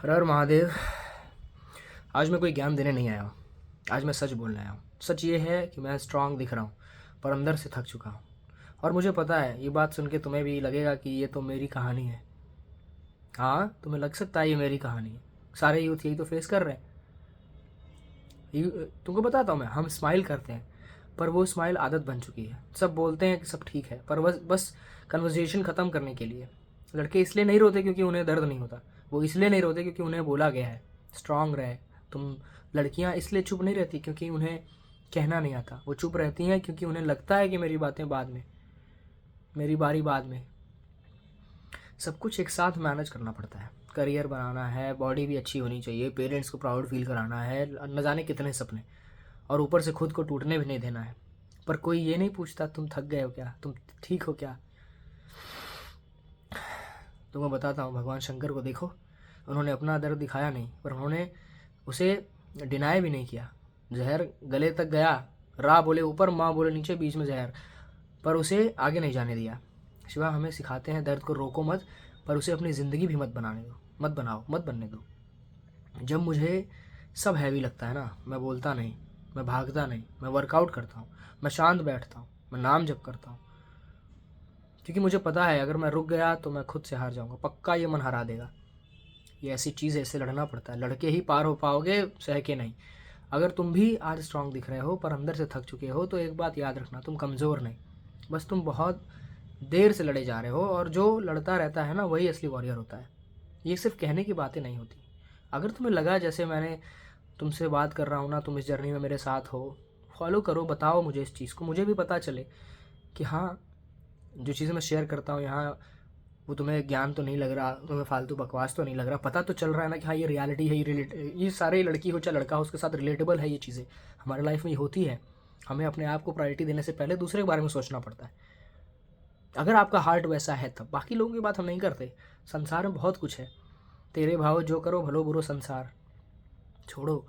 हर हर महादेव। आज मैं कोई ज्ञान देने नहीं आया हूँ। आज मैं सच बोलने आया हूँ। सच ये है कि मैं स्ट्रांग दिख रहा हूँ, पर अंदर से थक चुका हूँ। और मुझे पता है ये बात सुन के तुम्हें भी लगेगा कि ये तो मेरी कहानी है। हाँ, तुम्हें लग सकता है ये मेरी कहानी है। सारे यूथ यही तो फेस कर रहे हैं। तुमको बताता हूँ मैं, हम स्माइल करते हैं पर वो स्माइल आदत बन चुकी है। सब बोलते हैं कि सब ठीक है, पर बस बस कन्वर्जेशन ख़त्म करने के लिए। लड़के इसलिए नहीं रोते क्योंकि उन्हें दर्द नहीं होता। वो इसलिए नहीं रोते क्योंकि उन्हें बोला गया है स्ट्रांग रहे तुम। लड़कियां इसलिए चुप नहीं रहती क्योंकि उन्हें कहना नहीं आता। वो चुप रहती हैं क्योंकि उन्हें लगता है कि मेरी बातें बाद में, मेरी बारी बाद में। सब कुछ एक साथ मैनेज करना पड़ता है। करियर बनाना है, बॉडी भी अच्छी होनी चाहिए, पेरेंट्स को प्राउड फील कराना है, न जाने कितने सपने, और ऊपर से खुद को टूटने भी नहीं देना है। पर कोई ये नहीं पूछता तुम थक गए हो क्या, तुम ठीक हो क्या। तो मैं बताता हूँ, भगवान शंकर को देखो, उन्होंने अपना दर्द दिखाया नहीं, पर उन्होंने उसे डिनाई भी नहीं किया। जहर गले तक गया, रा बोले ऊपर, माँ बोले नीचे, बीच में जहर, पर उसे आगे नहीं जाने दिया। शिवा हमें सिखाते हैं दर्द को रोको मत, पर उसे अपनी ज़िंदगी भी मत बनाने दो, मत बनाओ, मत बनने दो। जब मुझे सब हैवी लगता है ना, मैं बोलता नहीं, मैं भागता नहीं, मैं वर्कआउट करता हूँ, मैं शांत बैठता हूँ, मैं नाम जप करता हूँ। क्योंकि मुझे पता है अगर मैं रुक गया तो मैं खुद से हार जाऊँगा, पक्का ये मन हरा देगा। ये ऐसी चीज़ है, इससे लड़ना पड़ता है। लड़के ही पार हो पाओगे, सह के नहीं। अगर तुम भी आज स्ट्रांग दिख रहे हो पर अंदर से थक चुके हो, तो एक बात याद रखना, तुम कमज़ोर नहीं, बस तुम बहुत देर से लड़े जा रहे हो। और जो लड़ता रहता है ना, वही असली वॉरियर होता है। ये सिर्फ कहने की बातें नहीं होती। अगर तुम्हें लगा जैसे मैंने तुमसे बात कर रहा हूँ ना, तुम इस जर्नी में मेरे साथ हो, फॉलो करो, बताओ मुझे इस चीज़ को, मुझे भी पता चले कि हाँ, जो चीज़ें मैं शेयर करता हूँ यहाँ, वो तुम्हें ज्ञान तो नहीं लग रहा, तुम्हें फालतू बकवास तो नहीं लग रहा। पता तो चल रहा है ना कि हाँ ये रियलिटी है, ये सारे लड़की हो चाहे लड़का हो, उसके साथ रिलेटेबल है ये चीज़ें, हमारे लाइफ में ये होती है। हमें अपने आप को प्रायोरिटी देने से पहले दूसरे के बारे में सोचना पड़ता है। अगर आपका हार्ट वैसा है तब। बाकी लोगों की बात हम नहीं करते। संसार में बहुत कुछ है। तेरे भाव जो करो भलो बुरो संसार छोड़ो,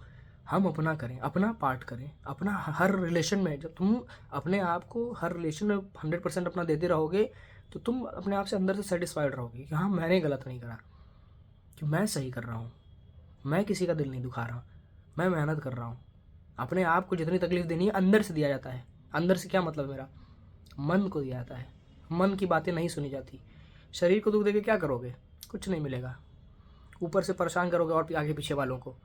हम अपना करें, अपना पार्ट करें, अपना हर रिलेशन में। जब तुम अपने आप को हर रिलेशन में 100% अपना देते रहोगे, तो तुम अपने आप से अंदर से सेटिस्फाइड रहोगे कि हाँ मैंने गलत नहीं करा, कि मैं सही कर रहा हूँ, मैं किसी का दिल नहीं दुखा रहा, मैं मेहनत कर रहा हूँ। अपने आप को जितनी तकलीफ देनी है अंदर से दिया जाता है। अंदर से क्या मतलब, मेरा मन को दिया जाता है। मन की बातें नहीं सुनी जाती। शरीर को दुख देके क्या करोगे, कुछ नहीं मिलेगा। ऊपर से परेशान करोगे और आगे पीछे वालों को।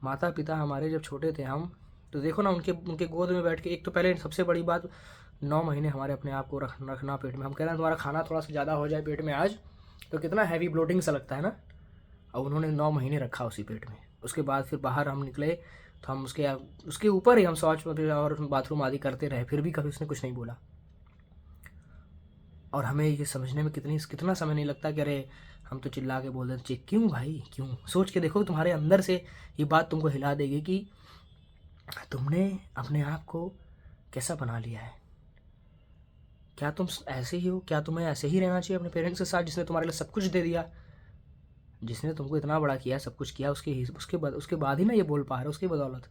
माता पिता हमारे जब छोटे थे हम, तो देखो ना, उनके उनके गोद में बैठ के, एक तो पहले सबसे बड़ी बात, 9 महीने हमारे अपने आप को रखना पेट में। हम कह रहे हैं तुम्हारा खाना थोड़ा सा ज़्यादा हो जाए पेट में आज, तो कितना हैवी ब्लोटिंग सा लगता है ना। और उन्होंने 9 महीने रखा उसी पेट में। उसके बाद फिर बाहर हम निकले तो हम उसके ऊपर ही हम शौच और बाथरूम आदि करते रहे, फिर भी कभी उसने कुछ नहीं बोला। और हमें ये समझने में कितना समय नहीं लगता कि अरे हम तो चिल्ला के बोल देते, क्यों भाई क्यों। सोच के देखो, तुम्हारे अंदर से ये बात तुमको हिला देगी कि तुमने अपने आप को कैसा बना लिया है। क्या तुम ऐसे ही हो, क्या तुम्हें ऐसे ही रहना चाहिए अपने पेरेंट्स के साथ, जिसने तुम्हारे लिए सब कुछ दे दिया, जिसने तुमको इतना बड़ा किया, सब कुछ किया, उसके बाद ही ना ये बोल पा रहे हो, उसकी बदौलत।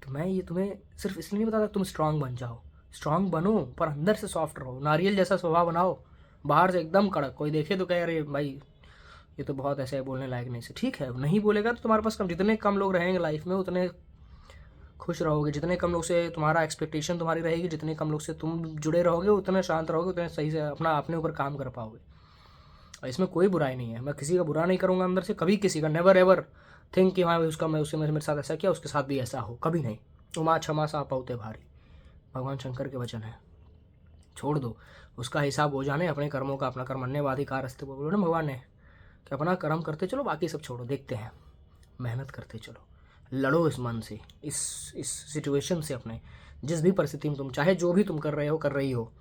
तो मैं ये तुम्हें सिर्फ इसलिए नहीं बताता तुम स्ट्रांग बन जाओ। स्ट्रांग बनो पर अंदर से सॉफ्ट रहो, नारियल जैसा स्वभाव बनाओ। बाहर से एकदम कड़क, कोई देखे तो कहे अरे भाई ये तो बहुत ऐसे है, बोलने लायक नहीं से। ठीक है, नहीं बोलेगा तो तुम्हारे पास जितने कम लोग रहेंगे लाइफ में, उतने खुश रहोगे। जितने कम लोग से तुम्हारा एक्सपेक्टेशन तुम्हारी रहेगी, जितने कम लोग से तुम जुड़े रहोगे, उतने शांत रहोगे, उतने सही से अपने ऊपर काम कर पाओगे। और इसमें कोई बुराई नहीं है, मैं किसी का बुरा नहीं करूँगा अंदर से, कभी किसी का, नेवर एवर थिंक कि हाँ उसका मैं उससे मेरे साथ ऐसा किया, उसके साथ भी ऐसा हो, कभी नहीं। उमा क्षमा सा पाउते भारी, भगवान शंकर के वचन है। छोड़ दो, उसका हिसाब हो जाने, अपने कर्मों का अपना कर्मण्यवाधिकार अस्ते बोलो ना भगवान ने, कि अपना कर्म करते चलो, बाकी सब छोड़ो, देखते हैं। मेहनत करते चलो, लड़ो इस मन से, इस सिचुएशन से, अपने जिस भी परिस्थिति में तुम, चाहे जो भी तुम कर रहे हो कर रही हो,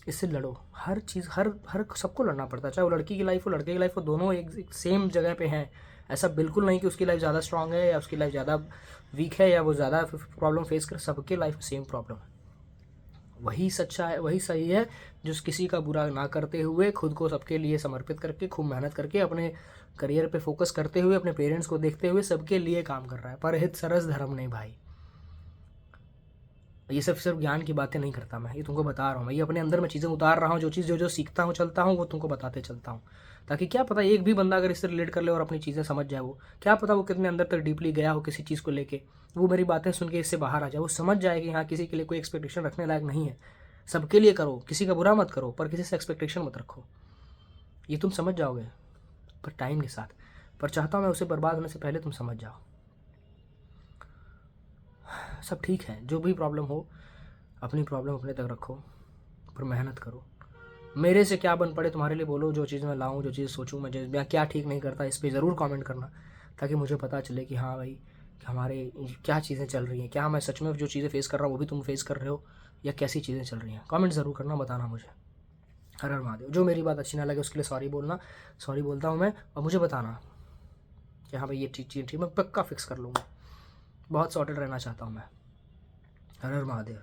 इससे लड़ो। हर चीज़, हर हर सबको लड़ना पड़ता है, चाहे वो लड़की की लाइफ हो लड़के की लाइफ हो, दोनों एक सेम जगह पे हैं। ऐसा बिल्कुल नहीं कि उसकी लाइफ ज़्यादा स्ट्रांग है या उसकी लाइफ ज़्यादा वीक है, या वो ज़्यादा प्रॉब्लम फेस कर, सबके लाइफ में सेम प्रॉब्लम है। वही सच्चा है, वही सही है, जो किसी का बुरा ना करते हुए, खुद को सबके लिए समर्पित करके, खूब मेहनत करके, अपने करियर पे फोकस करते हुए, अपने पेरेंट्स को देखते हुए, सबके लिए काम कर रहा है। परहित सरस धर्म नहीं भाई। ये सिर्फ ज्ञान की बातें नहीं करता मैं, ये तुमको बता रहा हूँ। मैं ये अपने अंदर में चीज़ें उतार रहा हूँ, जो चीज़ जो जो सीखता हूँ चलता हूँ, वो तुमको बताते चलता हूँ, ताकि क्या पता एक भी बंदा अगर इससे रिलेट कर ले और अपनी चीज़ें समझ जाए, वो क्या पता वो कितने अंदर तक डीपली गया हो किसी चीज़ को लेके, वो मेरी बातें सुन के इससे बाहर आ जाए, वो समझ जाए कि हाँ किसी के लिए कोई एक्सपेक्टेशन रखने लायक नहीं है। सबके लिए करो, किसी का बुरा मत करो, पर किसी से एक्सपेक्टेशन मत रखो। ये तुम समझ जाओगे पर टाइम के साथ, पर चाहता हूँ मैं उसे बर्बाद होने से पहले तुम समझ जाओ। सब ठीक है, जो भी प्रॉब्लम हो अपनी प्रॉब्लम अपने तक रखो, पर मेहनत करो। मेरे से क्या बन पड़े तुम्हारे लिए बोलो, जो चीज़ मैं लाऊं, जो चीज़ सोचूं मैं क्या ठीक नहीं करता, इस पर ज़रूर कमेंट करना, ताकि मुझे पता चले कि हाँ भाई कि हमारे क्या चीज़ें चल रही हैं, क्या मैं सच में जो चीज़ें फेस कर रहा हूँ वो भी तुम फेस कर रहे हो, या कैसी चीज़ें चल रही हैं। कमेंट ज़रूर करना, बताना मुझे। हर हर महादेव। जो मेरी बात अच्छी ना लगे उसके लिए सॉरी बोलना, सॉरी बोलता हूँ मैं, और मुझे बताना कि हाँ भाई ये चीज़ ठीक, मैं पक्का फिक्स कर लूँगा। बहुत सॉर्टेड रहना चाहता हूँ मैं। हर हर महादेव।